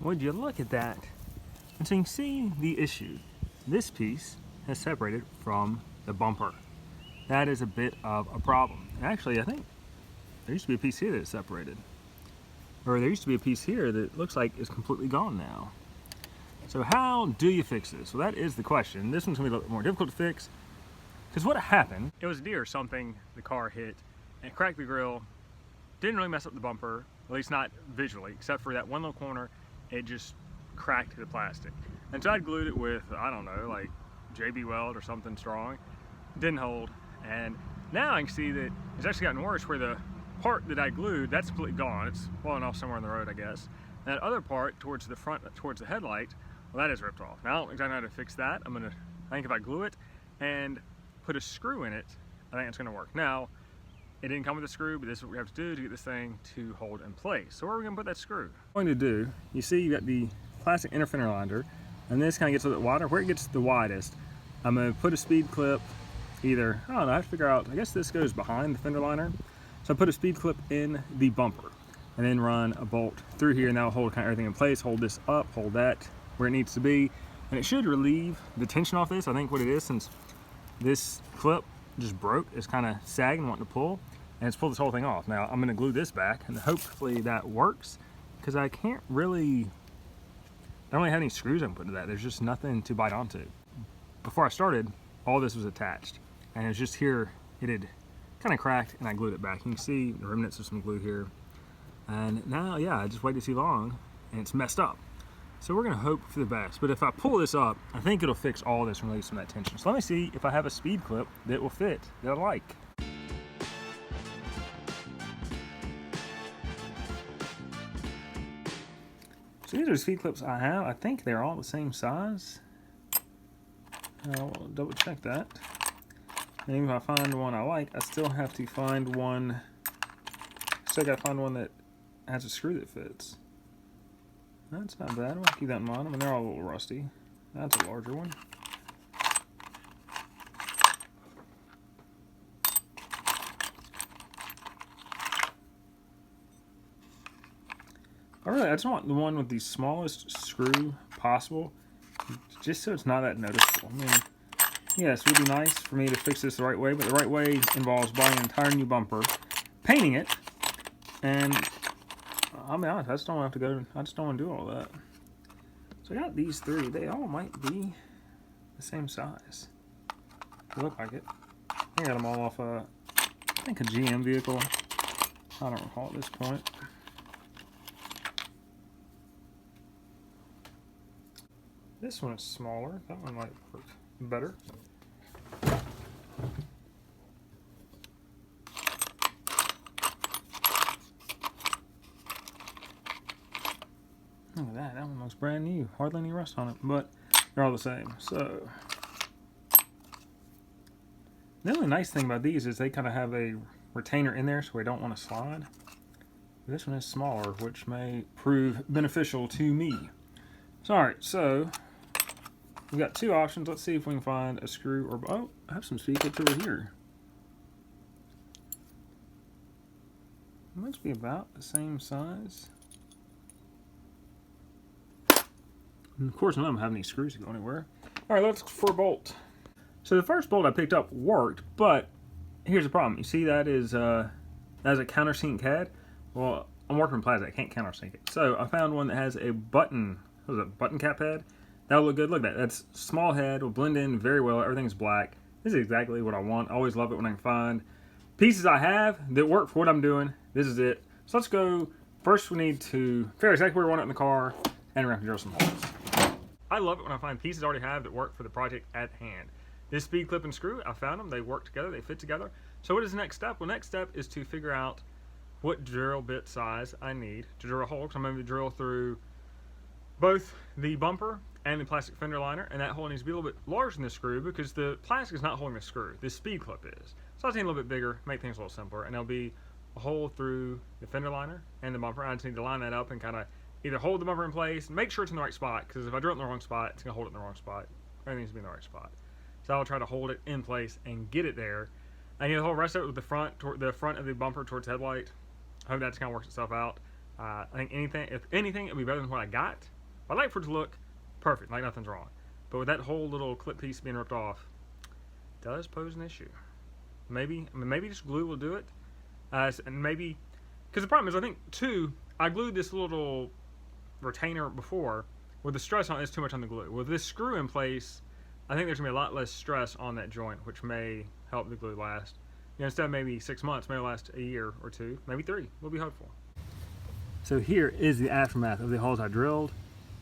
would you look at that? And so you can see the issue. This piece has separated from the bumper. That is a bit of a problem. Actually, I think there used to be a piece here that is separated. Or there used to be a piece here that looks like is completely gone now. So how do you fix this? Well, that is the question. This one's gonna be a little bit more difficult to fix, because what happened, it was a deer or something the car hit, and it cracked the grill. Didn't really mess up the bumper, at least not visually, except for that one little corner, it just cracked the plastic. And so I glued it with, I don't know, like JB Weld or something strong. Didn't hold, and now I can see that it's actually gotten worse, where the part that I glued, that's completely gone. It's falling off somewhere on the road, I guess. And that other part towards the front, towards the headlight, well, that is ripped off. Now, I don't exactly know how to fix that. I think if I glue it and put a screw in it, I think it's gonna work. Now, it didn't come with a screw, but this is what we have to do to get this thing to hold in place. So where are we gonna put that screw? What I'm going to do, you see you got the plastic inner fender liner, and this kind of gets a little bit wider. Where it gets the widest, I'm gonna put a speed clip either, I don't know, I have to figure out, I guess this goes behind the fender liner. So I put a speed clip in the bumper and then run a bolt through here, and that'll hold kind of everything in place, hold this up, hold that where it needs to be. And it should relieve the tension off this. I think what it is, since this clip just broke, it's kind of sagging, wanting to pull, and it's pulled this whole thing off. Now I'm gonna glue this back and hopefully that works, because I don't really have any screws I can put into that. There's just nothing to bite onto. Before I started, all this was attached, and it was just here, it had kind of cracked, and I glued it back. You can see the remnants of some glue here. And now, yeah, I just waited too long, and it's messed up. So we're gonna hope for the best. But if I pull this up, I think it'll fix all this and release some of that tension. So let me see if I have a speed clip that will fit, that I like. So these are the speed clips I have. I think they're all the same size. I'll double check that. And even if I find one I like, I still have to find one. Still gotta find one that has a screw that fits. That's not bad. I'll keep that in mind. I mean, they're all a little rusty. That's a larger one. I just want the one with the smallest screw possible, just so it's not that noticeable. I mean, yes, it would be nice for me to fix this the right way, but the right way involves buying an entire new bumper, painting it, and I'll be honest, I just don't want to do all that. So I got these three. They all might be the same size. They look like it. I got them all off I think a GM vehicle. I don't recall at this point. This one is smaller. That one might work better. Look at that. That one looks brand new. Hardly any rust on it, but they're all the same. So the only nice thing about these is they kind of have a retainer in there, so we don't want to slide. This one is smaller, which may prove beneficial to me. So, all right, so we've got two options. Let's see if we can find a screw or, oh, I have some speed clips over here. It must be about the same size. And of course, none of them have any screws to go anywhere. All right, let's look for a bolt. So the first bolt I picked up worked, but here's the problem. You see that is a countersink head. Well, I'm working in plastic. I can't countersink it. So I found one that has a button. What is it? Button cap head. That'll look good. Look at that. That's small head. Will blend in very well. Everything's black. This is exactly what I want. I always love it when I can find pieces I have that work for what I'm doing. This is it. So let's go. First, we need to figure out exactly where we want it in the car, and we're going to have to drill some holes. I love it when I find pieces I already have that work for the project at hand. This speed clip and screw, I found them. They work together. They fit together. So what is the next step? Well, next step is to figure out what drill bit size I need to drill a hole. So I'm going to drill through both the bumper and the plastic fender liner, and that hole needs to be a little bit larger than the screw because the plastic is not holding the screw. This speed clip is. So I just need a little bit bigger, make things a little simpler, and there'll be a hole through the fender liner and the bumper. I just need to line that up and kind of either hold the bumper in place, make sure it's in the right spot, because if I drill it in the wrong spot, it's going to hold it in the wrong spot. Everything needs to be in the right spot. So I'll try to hold it in place and get it there. I need the whole rest of it with the front of the bumper towards the headlight. I hope that just kind of works itself out. I think if anything, it'll be better than what I got. I like for it to look perfect, like nothing's wrong. But with that whole little clip piece being ripped off, does pose an issue. Maybe just glue will do it. And maybe, because the problem is, I think too, I glued this little retainer before with the stress on it, it's too much on the glue. With this screw in place, I think there's gonna be a lot less stress on that joint, which may help the glue last. You know, instead of maybe 6 months, maybe last a year or 2, maybe 3. We'll be hopeful. So here is the aftermath of the holes I drilled.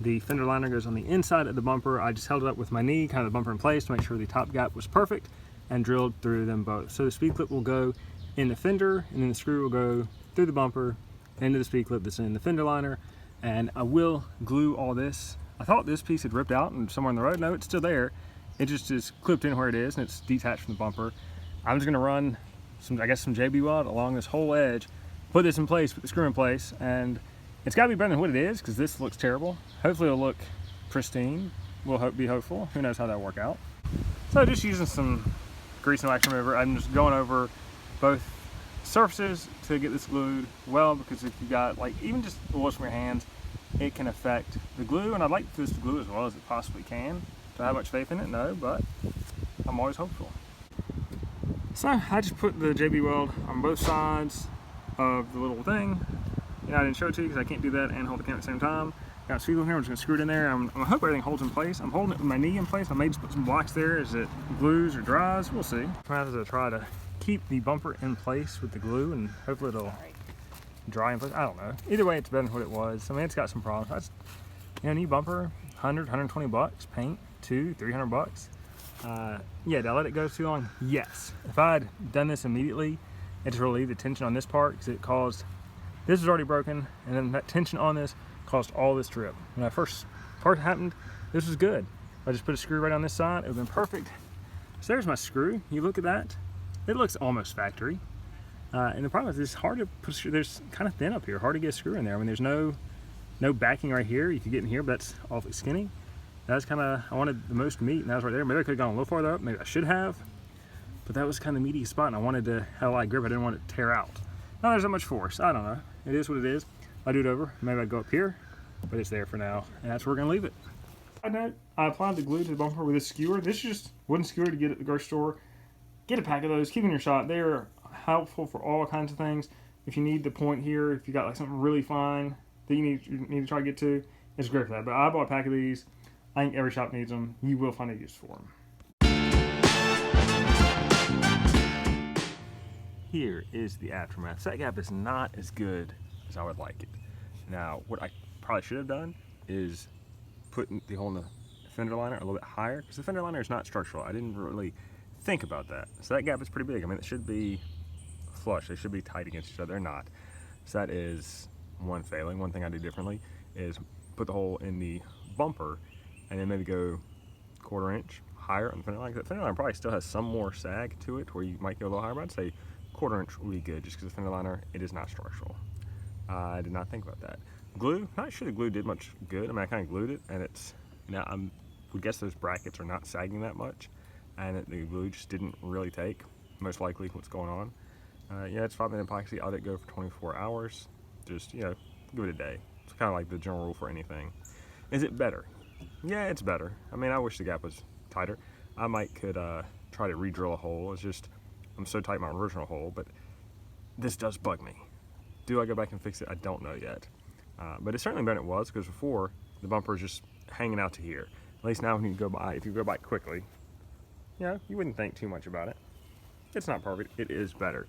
The fender liner goes on the inside of the bumper. I just held it up with my knee, kind of the bumper in place to make sure the top gap was perfect, and drilled through them both. So the speed clip will go in the fender, and then the screw will go through the bumper into the speed clip that's in the fender liner. And I will glue all this. I thought this piece had ripped out and somewhere on the road. No, it's still there. It just is clipped in where it is, and it's detached from the bumper. I'm just gonna run some, I guess, some JB weld along this whole edge, put this in place, put the screw in place, and it's gotta be better than what it is, because this looks terrible. Hopefully it'll look pristine. We'll be hopeful. Who knows how that'll work out. So just using some grease and wax remover, I'm just going over both surfaces to get this glued well, because if you got, like, even just oils from your hands, it can affect the glue, and I'd like this to glue as well as it possibly can. Do I have much faith in it? No, but I'm always hopeful. So I just put the JB weld on both sides of the little thing. I didn't show it to you because I can't do that and hold the camera at the same time. Got a speed clip here, I'm just gonna screw it in there. I hope everything holds in place. I'm holding it with my knee in place. I may just put some blocks there as it glues or dries. We'll see. I'm gonna have to try to keep the bumper in place with the glue, and hopefully it'll dry in place. I don't know. Either way, it's better than what it was. I mean, it's got some problems. New bumper, 100, 120 bucks. Paint, 200, 300 bucks. Yeah, did I let it go too long? Yes. If I had done this immediately, it just relieved the tension on this part, because it caused, this was already broken, and then that tension on this caused all this to rip. When I first happened, this was good. I just put a screw right on this side, it would have been perfect. So there's my screw. You look at that, it looks almost factory. And the problem is it's hard to put, there's kind of thin up here, hard to get a screw in there. I mean, there's no backing right here. You could get in here, but that's awfully skinny. That's kind of, I wanted the most meat, and that was right there. Maybe I could have gone a little farther up, maybe I should have, but that was kind of the meaty spot, and I wanted to have a light grip. I didn't want it to tear out. Not there's that much force. I don't know. It is what it is. I do it over. Maybe I'd go up here, but it's there for now, and that's where we're gonna leave it. I applied the glue to the bumper with a skewer. This is just wooden skewer to get at the grocery store. Get a pack of those. Keep in your shop. They're helpful for all kinds of things. If you need the point here, if you got like something really fine that you need to try to get to, it's great for that. But I bought a pack of these. I think every shop needs them. You will find a use for them. Here is the aftermath. That gap is not as good as I would like it. Now, what I probably should have done is put the hole in the fender liner a little bit higher, because the fender liner is not structural. I didn't really think about that. So that gap is pretty big. I mean, it should be flush. They should be tight against each other. They're not. So that is one failing. One thing I do differently is put the hole in the bumper and then maybe go 1/4 inch higher on the fender liner. The fender liner probably still has some more sag to it where you might go a little higher, but I'd say 1/4 inch would be good, just because the fender liner, it is not structural. I did not think about that. Glue, not sure the glue did much good. I mean, I kind of glued it, and it's, now I would guess those brackets are not sagging that much, and the glue just didn't really take, most likely what's going on. Yeah, it's 5-minute epoxy. I'll let it go for 24 hours. Just, you know, give it a day. It's kind of like the general rule for anything. Is it better? Yeah, it's better. I mean, I wish the gap was tighter. I could try to re-drill a hole. It's just, I'm so tight in my original hole, but this does bug me. Do I go back and fix it? I don't know yet. But it's certainly better than it was, because before, the bumper is just hanging out to here. At least now when you go by, if you go by quickly, you know, you wouldn't think too much about it. It's not perfect, it is better.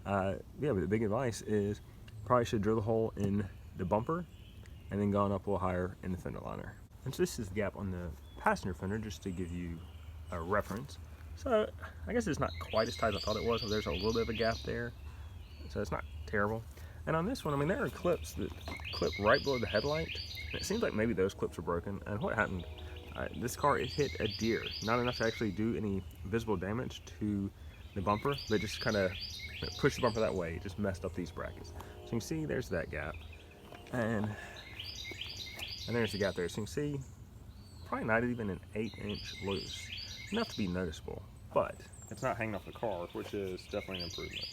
Yeah, but the big advice is probably should drill the hole in the bumper and then gone up a little higher in the fender liner. And so this is the gap on the passenger fender, just to give you a reference. So I guess it's not quite as tight as I thought it was, so there's a little bit of a gap there. So it's not terrible. And on this one, I mean, there are clips that clip right below the headlight. And it seems like maybe those clips are broken. And what happened, this car, it hit a deer. Not enough to actually do any visible damage to the bumper, but just kind of pushed the bumper that way. It just messed up these brackets. So you can see there's that gap. And there's the gap there. So you can see, probably not even an 1/8 loose. Enough to be noticeable, but it's not hanging off the car, which is definitely an improvement.